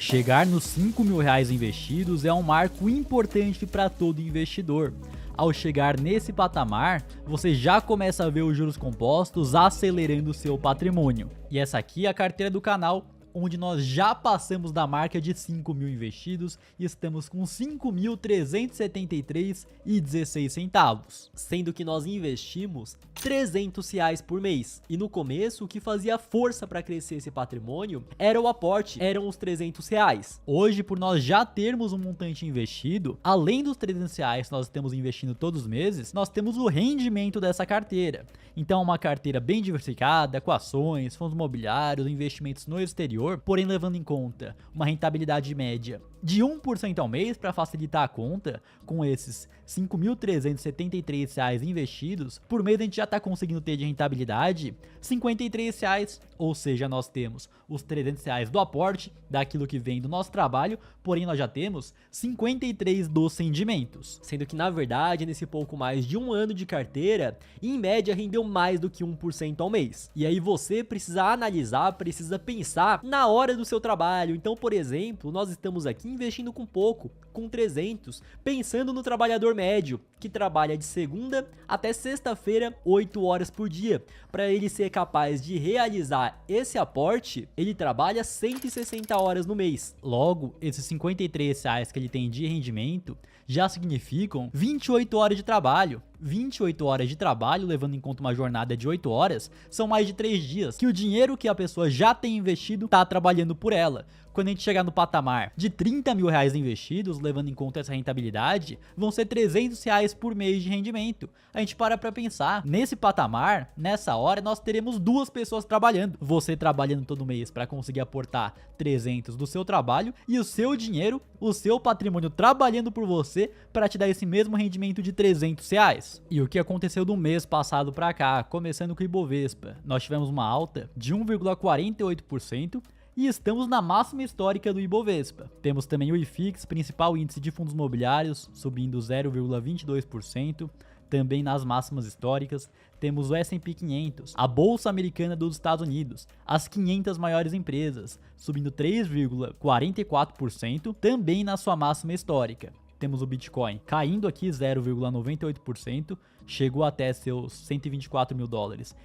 Chegar nos R$ 5.000 investidos é um marco importante para todo investidor. Ao chegar nesse patamar, você já começa a ver os juros compostos acelerando o seu patrimônio. E essa aqui é a carteira do canal, onde nós já passamos da marca de 5.000 investidos e estamos com 5.373,16 centavos, sendo que nós investimos R$300 por mês. E no começo, o que fazia força para crescer esse patrimônio era o aporte, eram os R$300. Hoje, por nós já termos um montante investido, além dos R$300 que nós estamos investindo todos os meses, nós temos o rendimento dessa carteira. Então, é uma carteira bem diversificada, com ações, fundos imobiliários, investimentos no exterior, porém levando em conta uma rentabilidade média de 1% ao mês para facilitar a conta. Com esses R$5.373 investidos, por mês a gente já está conseguindo ter de rentabilidade R$53, ou seja, nós temos os R$300 do aporte, daquilo que vem do nosso trabalho, porém nós já temos 53 dos rendimentos. Sendo que na verdade, nesse pouco mais de um ano de carteira, em média rendeu mais do que 1% ao mês. E aí você precisa analisar, precisa pensar na hora do seu trabalho. Então, por exemplo, nós estamos aqui investindo com pouco, com 300, pensando no trabalhador médio, que trabalha de segunda até sexta-feira, 8 horas por dia. Para ele ser capaz de realizar esse aporte, ele trabalha 160 horas no mês. Logo, esses R$53 que ele tem de rendimento já significam 28 horas de trabalho. 28 horas de trabalho, levando em conta uma jornada de 8 horas, são mais de 3 dias, que o dinheiro que a pessoa já tem investido está trabalhando por ela. Quando a gente chegar no patamar de R$30.000 investidos, levando em conta essa rentabilidade, vão ser R$300 por mês de rendimento. A gente para pensar, nesse patamar, nessa hora, nós teremos duas pessoas trabalhando. Você trabalhando todo mês para conseguir aportar 300 do seu trabalho e o seu dinheiro, o seu patrimônio trabalhando por você para te dar esse mesmo rendimento de R$300. E o que aconteceu do mês passado para cá, começando com o Ibovespa, nós tivemos uma alta de 1,48%, e estamos na máxima histórica do Ibovespa. Temos também o IFIX, principal índice de fundos imobiliários, subindo 0,22%, também nas máximas históricas. Temos o S&P 500, a Bolsa Americana dos Estados Unidos, as 500 maiores empresas, subindo 3,44%, também na sua máxima histórica. Temos o Bitcoin caindo aqui 0,98%, chegou até seus $124 mil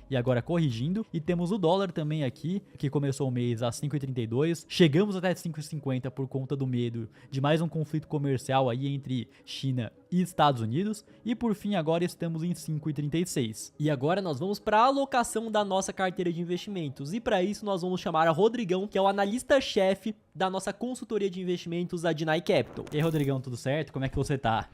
e agora corrigindo. E temos o dólar também aqui, que começou o mês a 5,32, chegamos até 5,50 por conta do medo de mais um conflito comercial aí entre China e Estados Unidos, e por fim agora estamos em 5,36. E agora nós vamos para a alocação da nossa carteira de investimentos, e para isso nós vamos chamar a Rodrigão, que é o analista-chefe da nossa consultoria de investimentos, a Dinai Capital. E aí, Rodrigão, tudo certo? Como é que você tá?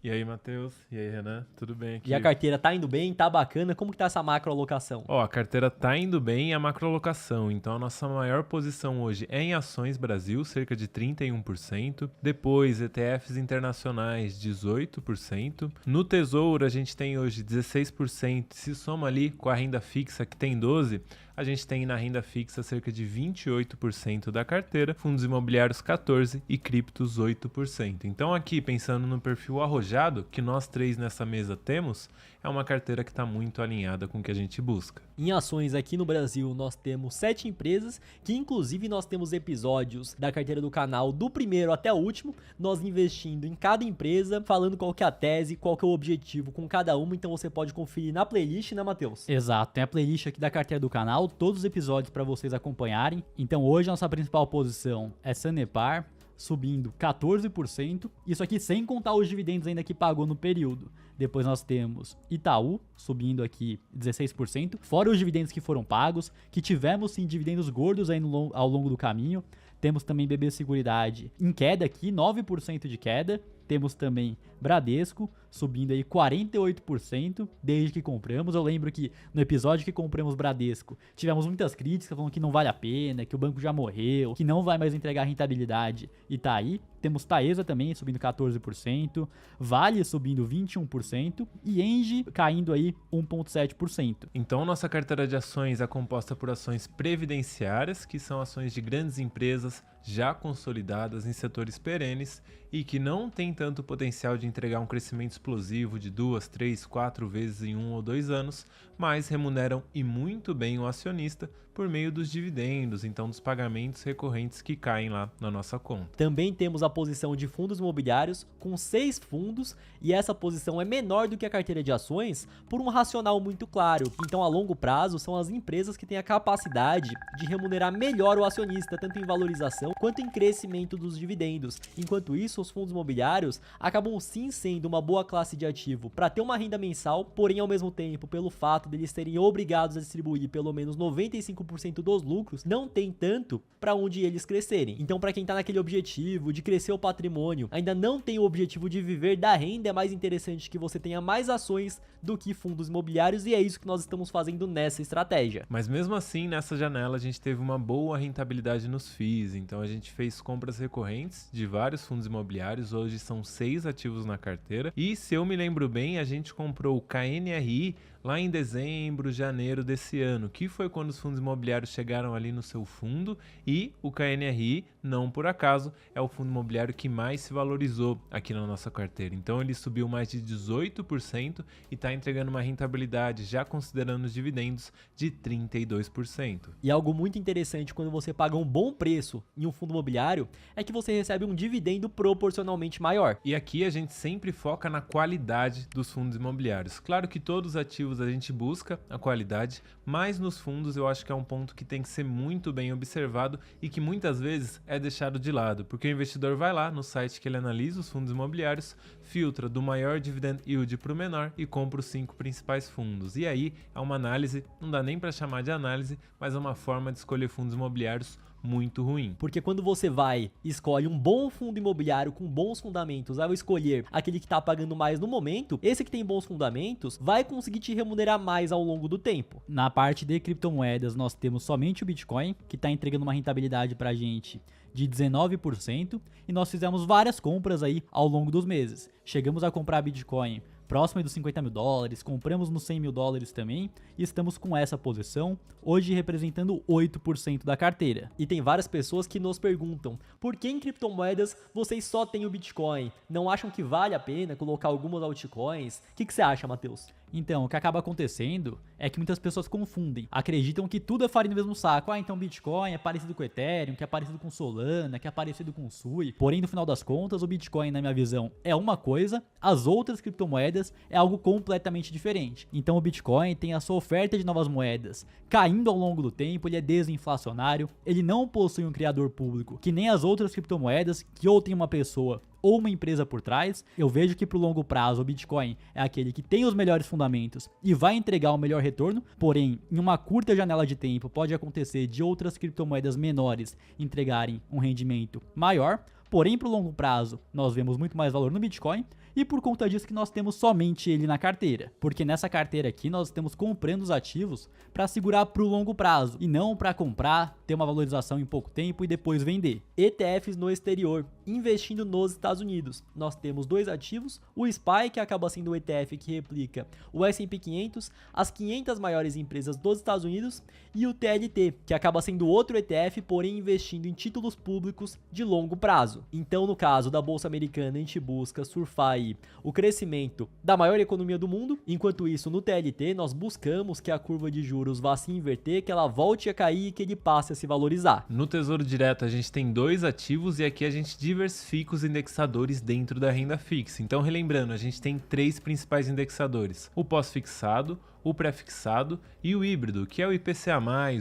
E aí, Matheus? E aí, Renan? Tudo bem aqui? E a carteira tá indo bem? Tá bacana? Como que tá essa macroalocação? A carteira tá indo bem e a macroalocação. Então, a nossa maior posição hoje é em ações Brasil, cerca de 31%. Depois, ETFs internacionais, 18%. No Tesouro, a gente tem hoje 16%. Se soma ali com a renda fixa, que tem 12%, a gente tem na renda fixa cerca de 28% da carteira, fundos imobiliários 14% e criptos 8%. Então aqui, pensando no perfil arrojado que nós três nessa mesa temos, é uma carteira que está muito alinhada com o que a gente busca. Em ações aqui no Brasil, nós temos 7 empresas, que inclusive nós temos episódios da carteira do canal, do primeiro até o último, nós investindo em cada empresa, falando qual que é a tese, qual que é o objetivo com cada uma. Então você pode conferir na playlist, né, Matheus? Exato, tem a playlist aqui da carteira do canal, todos os episódios para vocês acompanharem. Então hoje a nossa principal posição é Sanepar, subindo 14%, isso aqui sem contar os dividendos ainda que pagou no período. Depois nós temos Itaú, subindo aqui 16%, fora os dividendos que foram pagos, que tivemos sim dividendos gordos aí ao longo do caminho. Temos também BB Seguridade em queda aqui, 9% de queda. Temos também Bradesco, subindo aí 48% desde que compramos. Eu lembro que no episódio que compramos Bradesco, tivemos muitas críticas falando que não vale a pena, que o banco já morreu, que não vai mais entregar rentabilidade, e tá aí. Temos Taesa também subindo 14%, Vale subindo 21% e Engie caindo aí 1,7%. Então nossa carteira de ações é composta por ações previdenciárias, que são ações de grandes empresas já consolidadas em setores perenes e que não têm tanto potencial de entregar um crescimento explosivo de 2, 3, 4 vezes em 1 ou 2 anos, mas remuneram e muito bem o acionista por meio dos dividendos, então dos pagamentos recorrentes que caem lá na nossa conta. Também temos a posição de fundos imobiliários com 6 fundos e essa posição é menor do que a carteira de ações por um racional muito claro. Então, a longo prazo, são as empresas que têm a capacidade de remunerar melhor o acionista, tanto em valorização quanto em crescimento dos dividendos. Enquanto isso, os fundos imobiliários acabam sim sendo uma boa classe de ativo para ter uma renda mensal, porém ao mesmo tempo, pelo fato deles serem obrigados a distribuir pelo menos 95% dos lucros, não tem tanto para onde eles crescerem. Então, para quem tá naquele objetivo de crescer o patrimônio, ainda não tem o objetivo de viver da renda, é mais interessante que você tenha mais ações do que fundos imobiliários, e é isso que nós estamos fazendo nessa estratégia. Mas mesmo assim, nessa janela a gente teve uma boa rentabilidade nos FIIs, então a gente fez compras recorrentes de vários fundos imobiliários, hoje são 6 ativos na carteira, e se eu me lembro bem, a gente comprou o KNRI lá em dezembro, janeiro desse ano, que foi quando os fundos imobiliários chegaram ali no seu fundo, e o KNRI, não por acaso, é o fundo imobiliário que mais se valorizou aqui na nossa carteira. Então ele subiu mais de 18% e está entregando uma rentabilidade, já considerando os dividendos, de 32%. E algo muito interessante quando você paga um bom preço em um fundo imobiliário é que você recebe um dividendo proporcionalmente maior. E aqui a gente sempre foca na qualidade dos fundos imobiliários. Claro que todos os ativos a gente busca a qualidade, mas nos fundos eu acho que é um ponto que tem que ser muito bem observado e que muitas vezes é deixado de lado, porque o investidor vai lá no site que ele analisa os fundos imobiliários, filtra do maior dividend yield para o menor e compra os 5 principais fundos. E aí é uma análise, não dá nem para chamar de análise, mas é uma forma de escolher fundos imobiliários muito ruim. Porque quando você vai e escolhe um bom fundo imobiliário com bons fundamentos, ao escolher aquele que está pagando mais no momento, esse que tem bons fundamentos vai conseguir te remunerar mais ao longo do tempo. Na parte de criptomoedas, nós temos somente o Bitcoin, que está entregando uma rentabilidade pra gente de 19%, e nós fizemos várias compras aí ao longo dos meses. Chegamos a comprar Bitcoin próximo dos $50 mil, compramos nos $100 mil também, e estamos com essa posição, hoje representando 8% da carteira. E tem várias pessoas que nos perguntam, por que em criptomoedas vocês só têm o Bitcoin? Não acham que vale a pena colocar algumas altcoins? O que você acha, Matheus? Então, o que acaba acontecendo é que muitas pessoas confundem, acreditam que tudo é farinha no mesmo saco. Ah, então Bitcoin é parecido com o Ethereum, que é parecido com Solana, que é parecido com o Sui. Porém, no final das contas, o Bitcoin, na minha visão, é uma coisa, as outras criptomoedas é algo completamente diferente. Então, o Bitcoin tem a sua oferta de novas moedas caindo ao longo do tempo, ele é desinflacionário, ele não possui um criador público, que nem as outras criptomoedas, que ou tem uma pessoa ou uma empresa por trás. Eu vejo que pro longo prazo o Bitcoin é aquele que tem os melhores fundamentos e vai entregar o melhor retorno, porém, em uma curta janela de tempo pode acontecer de outras criptomoedas menores entregarem um rendimento maior. Porém, pro longo prazo, nós vemos muito mais valor no Bitcoin, e por conta disso que nós temos somente ele na carteira. Porque nessa carteira aqui nós estamos comprando os ativos para segurar pro longo prazo, e não para comprar, ter uma valorização em pouco tempo e depois vender. ETFs no exterior, investindo nos Estados Unidos. Nós temos 2 ativos, o SPY, que acaba sendo o ETF que replica o S&P 500, as 500 maiores empresas dos Estados Unidos, e o TLT, que acaba sendo outro ETF, porém investindo em títulos públicos de longo prazo. Então, no caso da Bolsa Americana, a gente busca surfar aí o crescimento da maior economia do mundo, enquanto isso no TLT nós buscamos que a curva de juros vá se inverter, que ela volte a cair e que ele passe a se valorizar. No Tesouro Direto a gente tem 2 ativos e aqui a gente diversifica os indexadores dentro da renda fixa. Então, relembrando, a gente tem 3 principais indexadores: o pós-fixado, o pré-fixado e o híbrido, que é o IPCA+,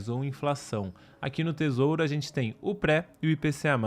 ou inflação. Aqui no Tesouro a gente tem o pré e o IPCA+,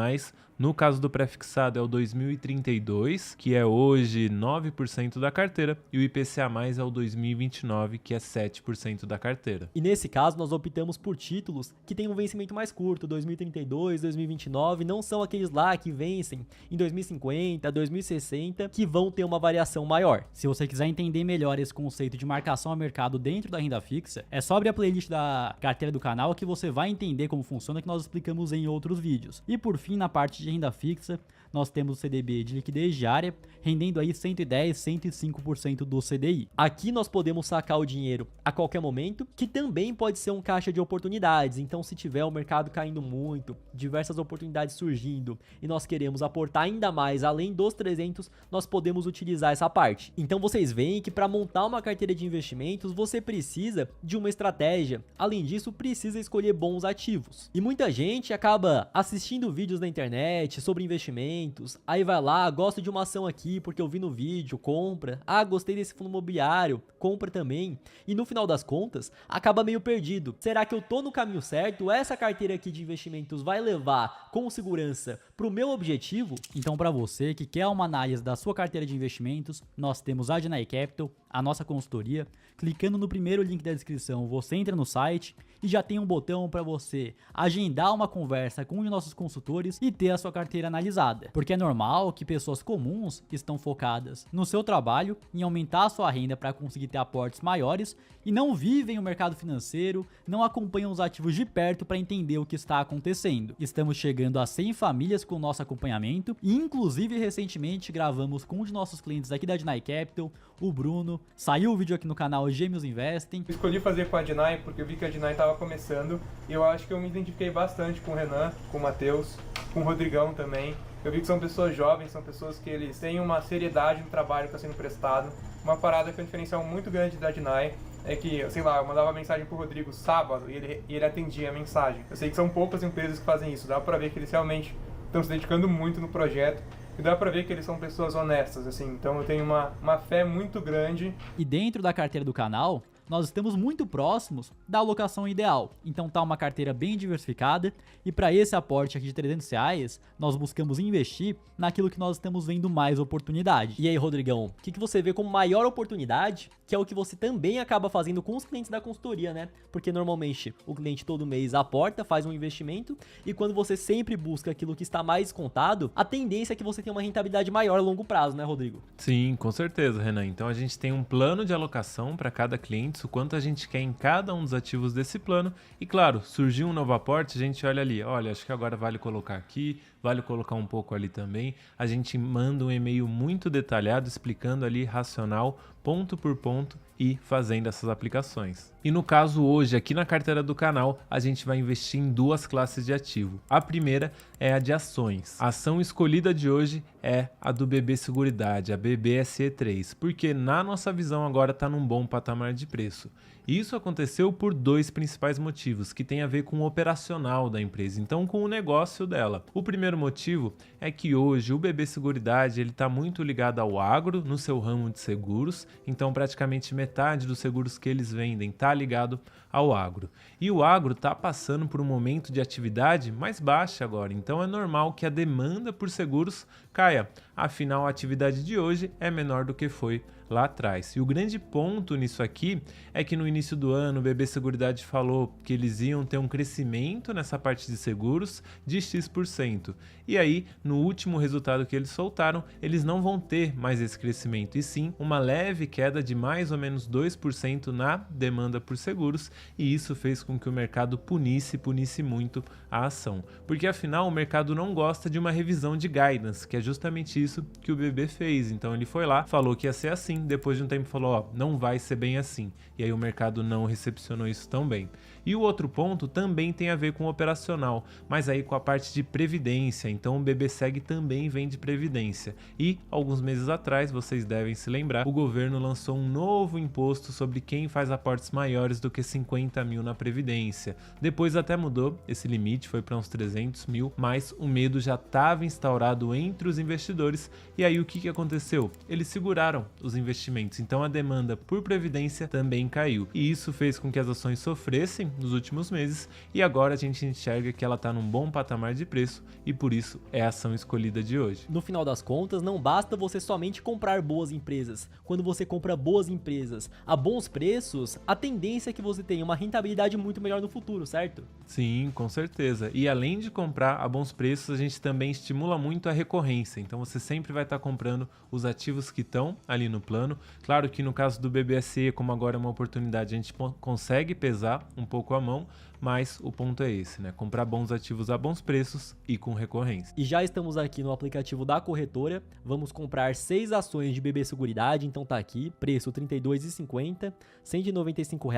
no caso do pré-fixado é o 2032, que é hoje 9% da carteira, e o IPCA+, é o 2029, que é 7% da carteira. E nesse caso nós optamos por títulos que têm um vencimento mais curto, 2032, 2029, não são aqueles lá que vencem em 2050, 2060, que vão ter uma variação maior. Se você quiser entender melhor esse conceito de marcação a mercado focado dentro da renda fixa, é só abrir a playlist da carteira do canal que você vai entender como funciona, que nós explicamos em outros vídeos. E por fim, na parte de renda fixa, nós temos o CDB de liquidez diária, rendendo aí 110, 105% do CDI. Aqui nós podemos sacar o dinheiro a qualquer momento, que também pode ser um caixa de oportunidades. Então, se tiver o mercado caindo muito, diversas oportunidades surgindo e nós queremos aportar ainda mais além dos 300, nós podemos utilizar essa parte. Então, vocês veem que para montar uma carteira de investimentos, você precisa de uma estratégia. Além disso, precisa escolher bons ativos. E muita gente acaba assistindo vídeos na internet sobre investimentos, aí vai lá, gosto de uma ação aqui porque eu vi no vídeo, compra. Ah, gostei desse fundo imobiliário, compra também. E no final das contas, acaba meio perdido. Será que eu tô no caminho certo? Essa carteira aqui de investimentos vai levar com segurança pro meu objetivo? Então, para você que quer uma análise da sua carteira de investimentos, nós temos a Janai Capital, a nossa consultoria. Clicando no primeiro link da descrição, você entra no site e já tem um botão para você agendar uma conversa com um de nossos consultores e ter a sua carteira analisada. Porque é normal que pessoas comuns estão focadas no seu trabalho, em aumentar a sua renda para conseguir ter aportes maiores e não vivem o mercado financeiro, não acompanham os ativos de perto para entender o que está acontecendo. Estamos chegando a 100 famílias com o nosso acompanhamento e inclusive recentemente gravamos com um de nossos clientes aqui da Janai Capital, o Bruno. Saiu o vídeo aqui no canal Gêmeos Investem. Eu escolhi fazer com a Janai porque eu vi que a Janai estava começando e eu acho que eu me identifiquei bastante com o Renan, com o Matheus, com o Rodrigão também. Eu vi que são pessoas jovens, são pessoas que eles têm uma seriedade no trabalho que está sendo prestado. Uma parada que é um diferencial muito grande da Janai é que, sei lá, eu mandava mensagem pro Rodrigo sábado e ele atendia a mensagem. Eu sei que são poucas empresas que fazem isso, dá pra ver que eles realmente estão se dedicando muito no projeto. E dá pra ver que eles são pessoas honestas, assim. Então eu tenho uma fé muito grande. E dentro da carteira do canal, nós estamos muito próximos da alocação ideal. Então tá uma carteira bem diversificada e para esse aporte aqui de R$300, nós buscamos investir naquilo que nós estamos vendo mais oportunidade. E aí, Rodrigão, o que você vê como maior oportunidade, que é o que você também acaba fazendo com os clientes da consultoria, né? Porque normalmente o cliente todo mês aporta, faz um investimento e quando você sempre busca aquilo que está mais contado, a tendência é que você tenha uma rentabilidade maior a longo prazo, né, Rodrigo? Sim, com certeza, Renan. Então a gente tem um plano de alocação para cada cliente, o quanto a gente quer em cada um dos ativos desse plano. E claro, surgiu um novo aporte, a gente olha ali, olha, acho que agora vale colocar aqui, vale colocar um pouco ali também. A gente manda um e-mail muito detalhado explicando ali racional, ponto por ponto e fazendo essas aplicações. E no caso hoje, aqui na carteira do canal, a gente vai investir em duas classes de ativo. A primeira é a de ações. A ação escolhida de hoje é a do BB Seguridade, a BBSE3, porque na nossa visão agora está num bom patamar de preço. Isso aconteceu por dois principais motivos, que tem a ver com o operacional da empresa, então com o negócio dela. O primeiro motivo é que hoje o BB Seguridade está muito ligado ao agro, no seu ramo de seguros, então praticamente metade dos seguros que eles vendem está ligado ao agro. E o agro está passando por um momento de atividade mais baixa agora, então é normal que a demanda por seguros caia. Afinal, a atividade de hoje é menor do que foi lá atrás. E o grande ponto nisso aqui é que no início do ano o BB Seguridade falou que eles iam ter um crescimento nessa parte de seguros de X%. E aí, no último resultado que eles soltaram, eles não vão ter mais esse crescimento, e sim uma leve queda de mais ou menos 2% na demanda por seguros, e isso fez com que o mercado punisse muito a ação. Porque afinal o mercado não gosta de uma revisão de guidance, que é justamente isso que o BB fez. Então ele foi lá, falou que ia ser assim, depois de um tempo falou, ó, não vai ser bem assim. E aí o mercado não recepcionou isso tão bem. E o outro ponto também tem a ver com o operacional, mas aí com a parte de previdência. Então o BBSEG também vende previdência. E alguns meses atrás, vocês devem se lembrar, o governo lançou um novo imposto sobre quem faz aportes maiores do que 50 mil na previdência. Depois até mudou esse limite, foi para uns 300 mil, mas o medo já estava instaurado entre os investidores. E aí o que aconteceu? Eles seguraram os investimentos, então a demanda por previdência também caiu. E isso fez com que as ações sofressem nos últimos meses, e agora a gente enxerga que ela está num bom patamar de preço e por isso é a ação escolhida de hoje. No final das contas, não basta você somente comprar boas empresas. Quando você compra boas empresas a bons preços, a tendência é que você tenha uma rentabilidade muito melhor no futuro, certo? Sim, com certeza. E além de comprar a bons preços, a gente também estimula muito a recorrência. Então você sempre vai estar comprando os ativos que estão ali no plano plano. Claro que no caso do BBSE, como agora é uma oportunidade, a gente consegue pesar um pouco a mão, mas o ponto é esse, né? Comprar bons ativos a bons preços e com recorrência. E já estamos aqui no aplicativo da corretora, vamos comprar 6 ações de BB Seguridade, então tá aqui, preço R$ 32,50, R$ 195,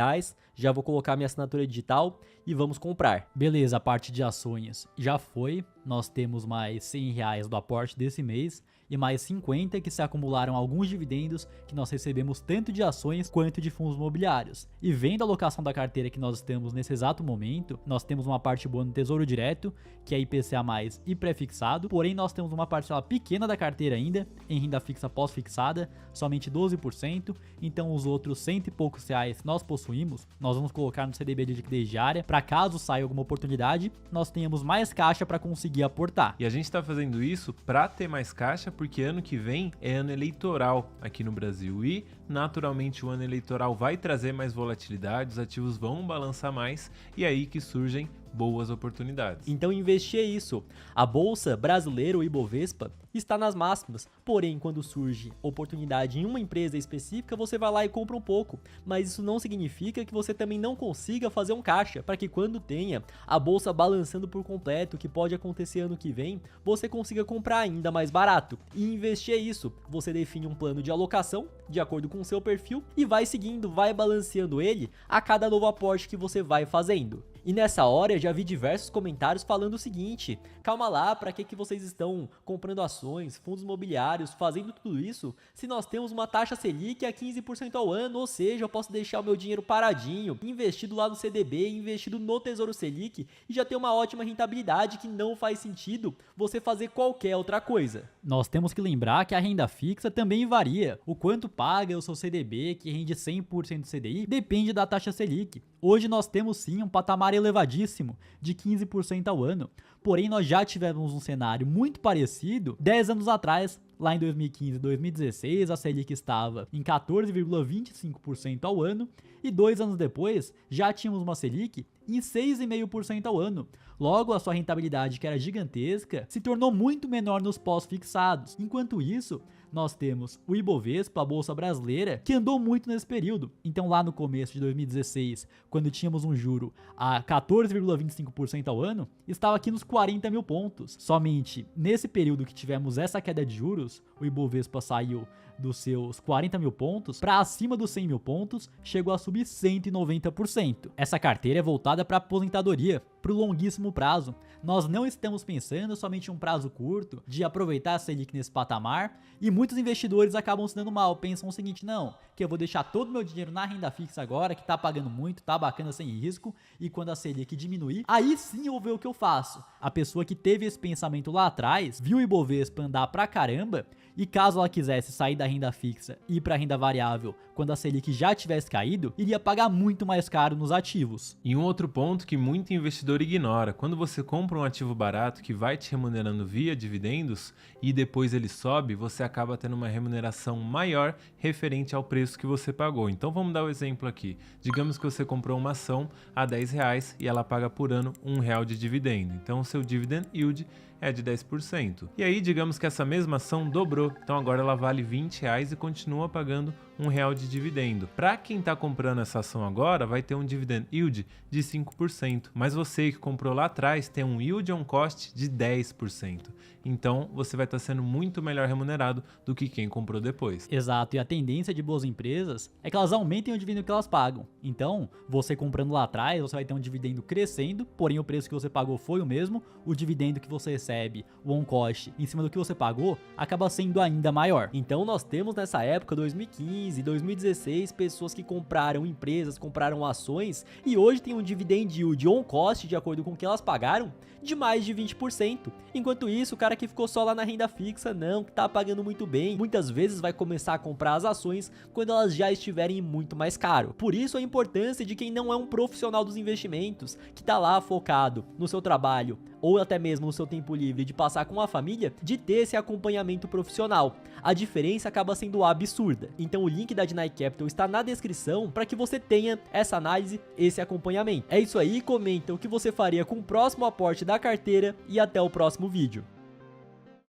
já vou colocar minha assinatura digital e vamos comprar. Beleza, a parte de ações já foi, nós temos mais R$ 100 do aporte desse mês e mais 50 que se acumularam alguns dividendos que nós recebemos tanto de ações quanto de fundos imobiliários. E vendo a alocação da carteira que nós estamos nesse exato momento, nós temos uma parte boa no Tesouro Direto, que é IPCA+, e pré-fixado, porém nós temos uma parcela pequena da carteira ainda, em renda fixa pós-fixada, somente 12%, então os outros 100 e poucos reais que nós possuímos, nós vamos colocar no CDB de liquidez diária, para caso saia alguma oportunidade, nós tenhamos mais caixa para conseguir aportar. E a gente está fazendo isso para ter mais caixa, porque ano que vem é ano eleitoral aqui no Brasil e, naturalmente, o ano eleitoral vai trazer mais volatilidade, os ativos vão balançar mais e é aí que surgem boas oportunidades. Então investir é isso. A Bolsa Brasileira, o Ibovespa, está nas máximas, porém quando surge oportunidade em uma empresa específica, você vai lá e compra um pouco, mas isso não significa que você também não consiga fazer um caixa, para que quando tenha a bolsa balançando por completo, que pode acontecer ano que vem, você consiga comprar ainda mais barato. E investir é isso, você define um plano de alocação, de acordo com o seu perfil, e vai seguindo, vai balanceando ele a cada novo aporte que você vai fazendo. E nessa hora eu já vi diversos comentários falando o seguinte: calma lá, para que vocês estão comprando ações, fundos imobiliários, fazendo tudo isso, se nós temos uma taxa Selic a 15% ao ano, ou seja, eu posso deixar o meu dinheiro paradinho, investido lá no CDB, investido no Tesouro Selic e já ter uma ótima rentabilidade, que não faz sentido você fazer qualquer outra coisa. Nós temos que lembrar que a renda fixa também varia. O quanto paga o seu CDB, que rende 100% do CDI, depende da taxa Selic. Hoje nós temos sim um patamar elevadíssimo de 15% ao ano, porém nós já tivemos um cenário muito parecido 10 anos atrás. Lá em 2015 e 2016, a Selic estava em 14,25% ao ano e 2 anos depois já tínhamos uma Selic em 6,5% ao ano. Logo, a sua rentabilidade, que era gigantesca, se tornou muito menor nos pós-fixados. Enquanto isso, nós temos o Ibovespa, a Bolsa Brasileira, que andou muito nesse período. Então lá no começo de 2016, quando tínhamos um juro a 14,25% ao ano, estava aqui nos 40 mil pontos. Somente nesse período que tivemos essa queda de juros, o Ibovespa saiu dos seus 40 mil pontos para acima dos 100 mil pontos, chegou a subir 190%. Essa carteira é voltada para aposentadoria, para o longuíssimo prazo. Nós não estamos pensando somente em um prazo curto de aproveitar a Selic nesse patamar, e muitos investidores acabam se dando mal, pensam o seguinte: não, que eu vou deixar todo o meu dinheiro na renda fixa agora, que tá pagando muito, tá bacana, sem risco, e quando a Selic diminuir, aí sim eu vou ver o que eu faço. A pessoa que teve esse pensamento lá atrás, viu o Ibovespa andar pra caramba, e caso ela quisesse sair da renda fixa e ir para a renda variável quando a Selic já tivesse caído, iria pagar muito mais caro nos ativos. E um outro ponto que muito investidor ignora: quando você compra um ativo barato que vai te remunerando via dividendos e depois ele sobe, você acaba tendo uma remuneração maior referente ao preço que você pagou. Então vamos dar o exemplo aqui. Digamos que você comprou uma ação a R$10 e ela paga por ano R$1 de dividendo. Então o seu dividend yield é de 10%. E aí, digamos que essa mesma ação dobrou, então agora ela vale R$20 e continua pagando R$1 de dividendo. Para quem está comprando essa ação agora, vai ter um dividend yield de 5%, mas você que comprou lá atrás tem um yield on cost de 10%. Então você vai estar sendo muito melhor remunerado do que quem comprou depois. Exato, e a tendência de boas empresas é que elas aumentem o dividendo que elas pagam. Então, você comprando lá atrás, você vai ter um dividendo crescendo, porém o preço que você pagou foi o mesmo, o dividendo que você recebe, o on cost, em cima do que você pagou, acaba sendo ainda maior. Então nós temos nessa época, 2015, 2016, pessoas que compraram empresas, compraram ações e hoje tem um dividend yield on cost, de acordo com o que elas pagaram, de mais de 20%. Enquanto isso, o cara que ficou só lá na renda fixa, não, que tá pagando muito bem, muitas vezes vai começar a comprar as ações quando elas já estiverem muito mais caro. Por isso a importância de quem não é um profissional dos investimentos, que tá lá focado no seu trabalho, ou até mesmo no seu tempo livre de passar com a família, de ter esse acompanhamento profissional. A diferença acaba sendo absurda. Então o link da Deny Capital está na descrição para que você tenha essa análise, esse acompanhamento. É isso aí, comenta o que você faria com o próximo aporte da carteira e até o próximo vídeo.